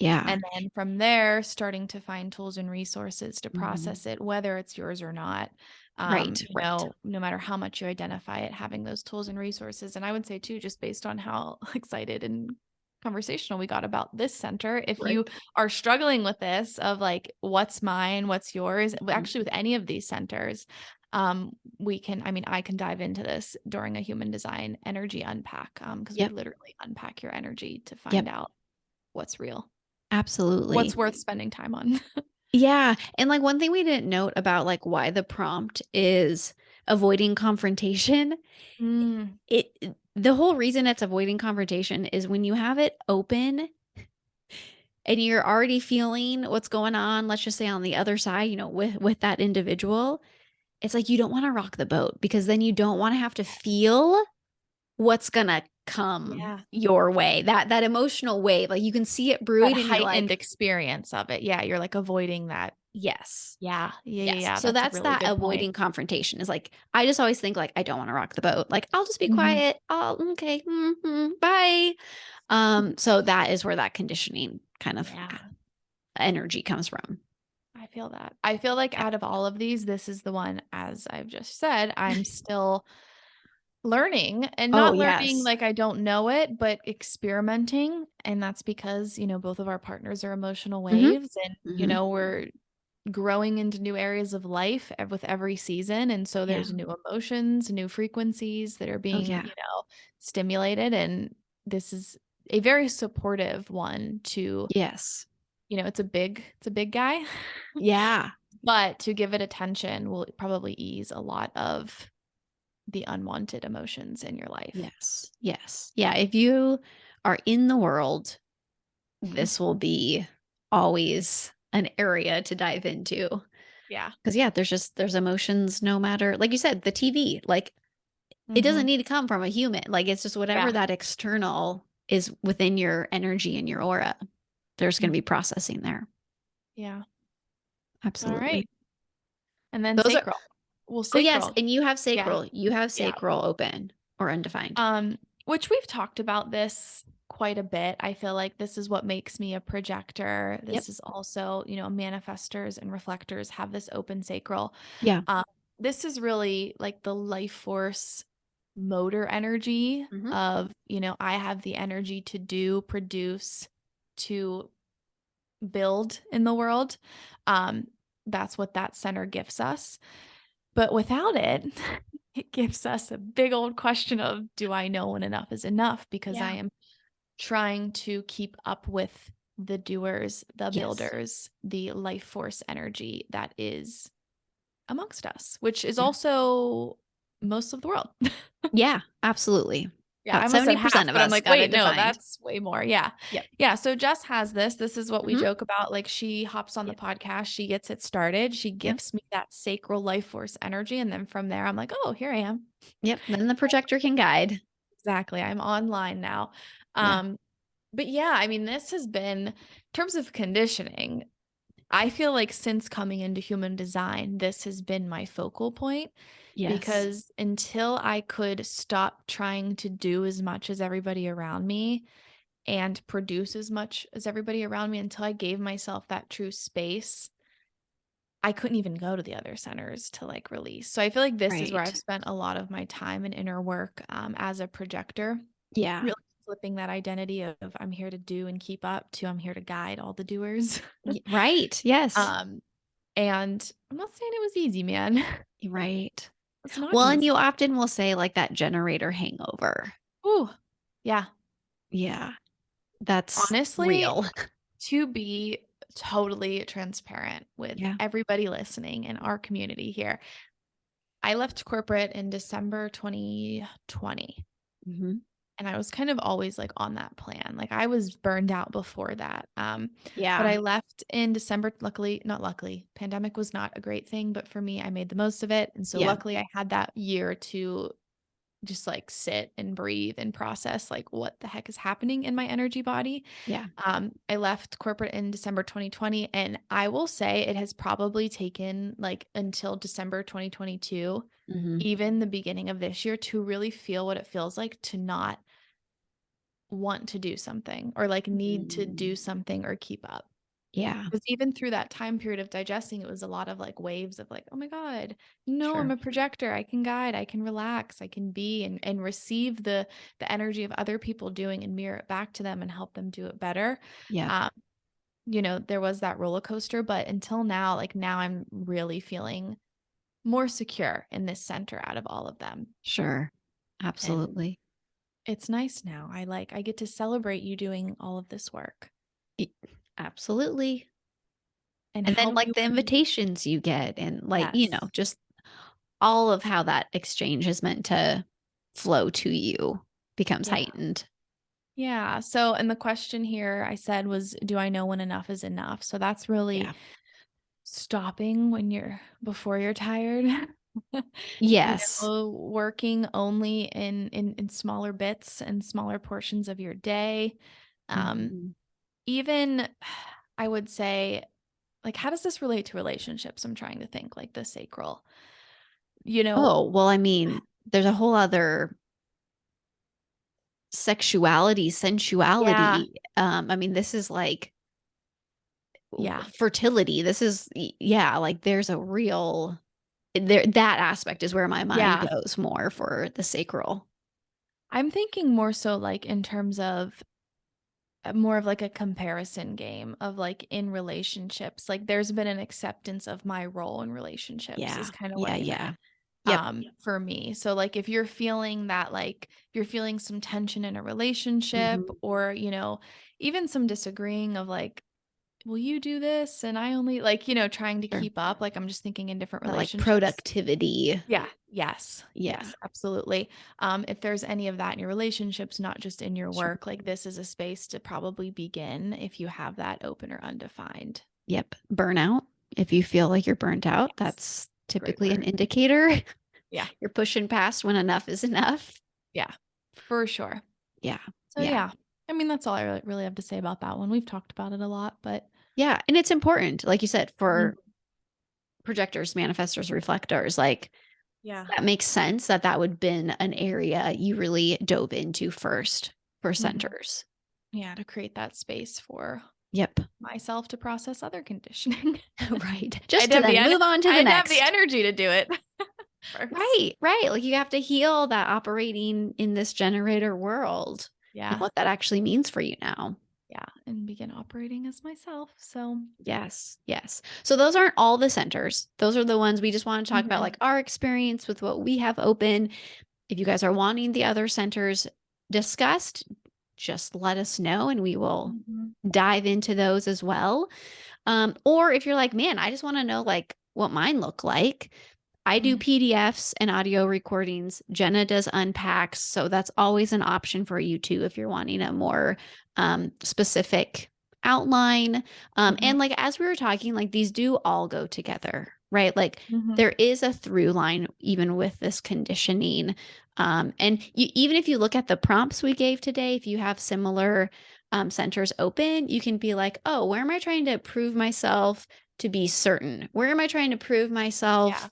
Yeah. And then from there, starting to find tools and resources to Mhm. process it, whether it's yours or not. Right. Right. No matter how much you identify it, having those tools and resources. And I would say too, just based on how excited and conversational we got about this center, if Right. you are struggling with this of like, what's mine, what's yours, Mhm. actually with any of these centers, I can dive into this during a human design energy unpack, because we Yep. literally unpack your energy to Yep. find out what's real, Absolutely. what's worth spending time on. Yeah, and, like, one thing we didn't note about, like, why the prompt is avoiding confrontation, Mm, the whole reason it's avoiding confrontation is when you have it open and you're already feeling what's going on, let's just say on the other side, with that individual, it's like you don't wanna rock the boat because then you don't wanna have to feel what's gonna come yeah. your way, that emotional wave, like, you can see it That brewing and you're heightened like, experience of it. Yeah, you're like avoiding that. "Yes." Yeah. Yeah, yeah, Yes. yeah. So That's a that's really that good point. avoiding confrontation is like, I just always think like, I don't want to rock the boat. Like, I'll just be Mhm. quiet. Okay. Bye. So that is where that conditioning kind of Yeah, energy comes from. I feel that. I feel like Yeah. out of all of these, this is the one, as I've just said, I'm still learning, and Oh, not learning yes. like I don't know it, but experimenting. And that's because, both of our partners are emotional Hmm. waves, and, Hmm. we're growing into new areas of life with every season. And so Yeah. there's new emotions, new frequencies that are Oh, being, yeah. stimulated. And this is a very supportive one to, Yes. it's a big guy, Yeah. but to give it attention will probably ease a lot of the unwanted emotions in your life. Yes. Yes. Yeah. If you are in the world, this will be always an area to dive into. Yeah. 'Cause, yeah, there's emotions no matter like you said, the TV, like, it doesn't Mhm. need to come from a human, like, it's just whatever Yeah. that external is within your energy and your aura, there's gonna Mhm. be processing there. Yeah. All right. Absolutely. And then Those are sacral. Well, Oh, yes, sacral. and Yeah. you have Yeah. sacral open or undefined. Which we've talked about this quite a bit. I feel like this is what makes me a projector. Yep. This is also, manifestors and reflectors have this open sacral. Yeah. Um, this is really like the life force motor energy Mhm. of, I have the energy to do, produce, to build in the world. Um, that's what that center gifts us. But without it, it gives us a big old question of, do I know when enough is enough? Because I Yeah. am trying to keep up with the doers, the Yes. builders, the life force energy that is amongst us, which is Yeah. also most of the world. Yeah, absolutely. Yeah, I About almost said 70% half, of but I'm us like, got it wait, no, defined. that's way more. Yeah. Yep. Yeah. So Jess has this. This is what we Mhm. joke about. Like, she hops on the Yep. podcast, she gets it started, she Yep. gifts me that sacral life force energy. And then from there, I'm like, oh, here I am. Yep. Then the projector can guide. Exactly. I'm online now. Yeah. Um, but yeah, I mean, this has been, in terms of conditioning, I feel like since coming into human design, this has been my focal point, Yes. because until I could stop trying to do as much as everybody around me and produce as much as everybody around me, until I gave myself that true space, I couldn't even go to the other centers to like release. So I feel like this is where I've Right. spent a lot of my time and inner work, as a projector, Yeah. really flipping that identity of I'm here to do and keep up to I'm here to guide all the doers. Right. Yes. um, and I'm not saying it was easy, man. Right. It's not Well, and easy. you often will say like that generator hangover. Ooh, yeah. Yeah. That's Honestly, real. to be totally transparent with Yeah. everybody listening in our community here, I left corporate in December 2020. Mhm. And I was kind of always like on that plan. Like, I was burned out before that. But Yeah. I left in December. Luckily, not luckily, pandemic was not a great thing, but for me, I made the most of it. And so Yeah. luckily I had that year to just like sit and breathe and process like what the heck is happening in my energy body. Yeah. I left corporate in December 2020, and I will say it has probably taken like until December 2022, Mhm. even the beginning of this year, to really feel what it feels like to not want to do something or like need to Mm. do something or keep up. Yeah, Because even through that time period of digesting, it was a lot of like waves of like, oh my God, no, I'm sure. a projector. I can guide, I can relax, I can be and receive the energy of other people doing and mirror it back to them and help them do it better. Yep, Um, there was that roller coaster, but until now, like now I'm really feeling more secure in this center out of all of them. sure. And Absolutely. it's nice now. I get to celebrate you doing all of this work Y Absolutely. and And then, help like, you the kind invitations you get and, like, yes. just all of how that exchange is meant to flow to you becomes Yeah. heightened. Yeah. So, and the question here I said was, do I know when enough is enough? So that's really Yeah. stopping when before you're tired. Yes. Working only in smaller bits and smaller portions of your day. Um, Mhm. even I would say, like, how does this relate to relationships? I'm trying to think, like the sacral, you know, Oh, well, I mean, there's a whole other sexuality, yeah, sensuality. I mean, this is like yeah, fertility. This is yeah, like there's a real that aspect is where my mind yeah. goes more for the sacral. I'm thinking more so like in terms of more of like a comparison game of like in relationships. Like there's been an acceptance of my role in relationships is Yeah. kind of what Yeah, I yeah. meant Yep. for me. So like if you're feeling that like if you're feeling some tension in a relationship Mhm. or, even some disagreeing of like will you do this and I only like, trying to Sure. keep up, like I'm just thinking in different That, like, relationships. productivity. Yeah. Yes. Yeah. Yes, absolutely. If there's any of that in your relationships, not just in your Sure. work, like this is a space to probably begin if you have that open or undefined. Yep. Burnout. If you feel like you're burnt out, Yes. that's Great typically an word. indicator Yeah. you're pushing past when enough is enough. Yeah. For sure. Yeah. So Yeah. yeah. I mean, that's all I really have to say about that one. We've talked about it a lot, but Yeah, and it's important, like you said, Mhm. for projectors, manifestors, reflectors, like, Yeah. that makes sense that that would been an area you really dove into first for Mhm. centers. Yeah, to create that space for Yep. myself to process other conditioning. Right. I'd Just to have the then en move on to the I'd have the next. energy to do it first. Right, right, like, you have to heal that operating in this generator world and Yeah. what that actually means for you now. Yeah, and begin operating as myself, so Yes, yes. So those aren't all the centers. Those are the ones we just wanna talk about, Mhm. like, our experience with what we have open. If you guys are wanting the other centers discussed, just let us know and we will Mhm. dive into those as well. Or if you're like, man, I just want to know like what mine look like. I do Mhm. PDFs and audio recordings. Jenna does unpacks. So that's always an option for you too if you're wanting a more specific outline. Mhm. And like as we were talking, like these do all go together, right? Like Mhm. there is a through line even with this conditioning. And even if you look at the prompts we gave today, if you have similar centers open, you can be like, oh, where am I trying to prove myself to be certain? Where am I trying to prove Yeah. myself?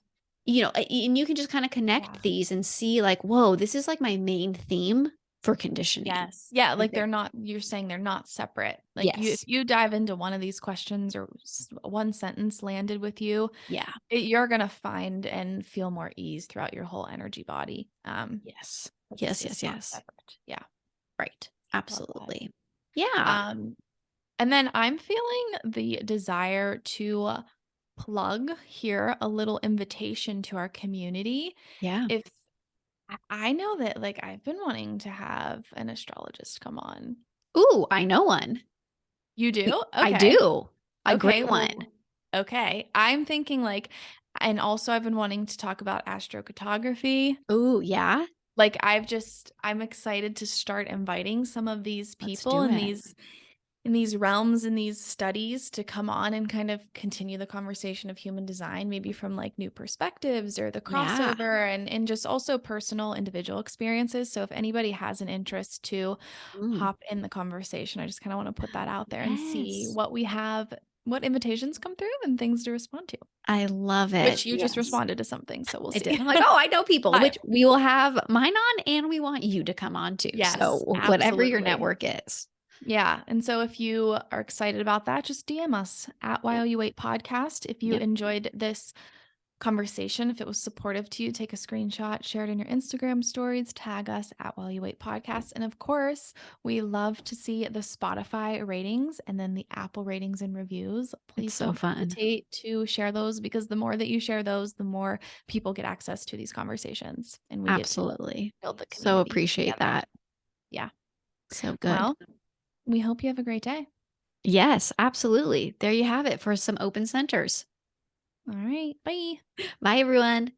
And you can just kind of Yeah. connect these and see, like, whoa, this is like my main theme for conditioning. Yes. Yeah, Like, like they're not you're saying they're not separate. Like you if yes. you dive into one of these questions or one sentence landed with you, Yeah. you're going to find and feel more ease throughout your whole energy body. Yes. Yes. It's Yes. not Yes. separate. Yeah. Right. Love that. Absolutely. Yeah. Um and then I'm feeling the desire to plug here a little invitation to our community. Yeah. If I know that like I've been wanting to have an astrologist come on. Ooh, I know one. You do? I Okay. do. A Okay. great one. Well, okay. I'm thinking like, and also I've been wanting to talk about astrocartography. Ooh, yeah. Like I'm excited to start inviting some of these Let's people do in it. these realms in these studies to come on and kind of continue the conversation of human design, maybe from like new perspectives or the Yeah. crossover and just also personal individual experiences. So if anybody has an interest to Mm. hop in the conversation, I just kind of want to put that out there and see Yes. what we have what invitations come through and things to respond to. I love it. Which you just Yes. responded to something, so we'll I see. did. I'm like, oh, I know people, But which we will have mine on, and we want you to come on too. So yes, whatever your absolutely. network is. Yeah. And so if you are excited about that, just DM us at While You Wait Podcast. If you Yep. enjoyed this conversation, if it was supportive to you, take a screenshot, share it in your Instagram stories, tag us at While You Wait Podcast. And of course, we love to see the Spotify ratings and then the Apple ratings and reviews. Please so don't fun. hesitate to share those, because the more that you share those, the more people get access to these conversations, and we Absolutely. get to build the So community appreciate together. that. Yeah. So good. Well, we hope you have a great day. Yes, absolutely. There you have it for some open centers. All right. Bye. Bye, everyone.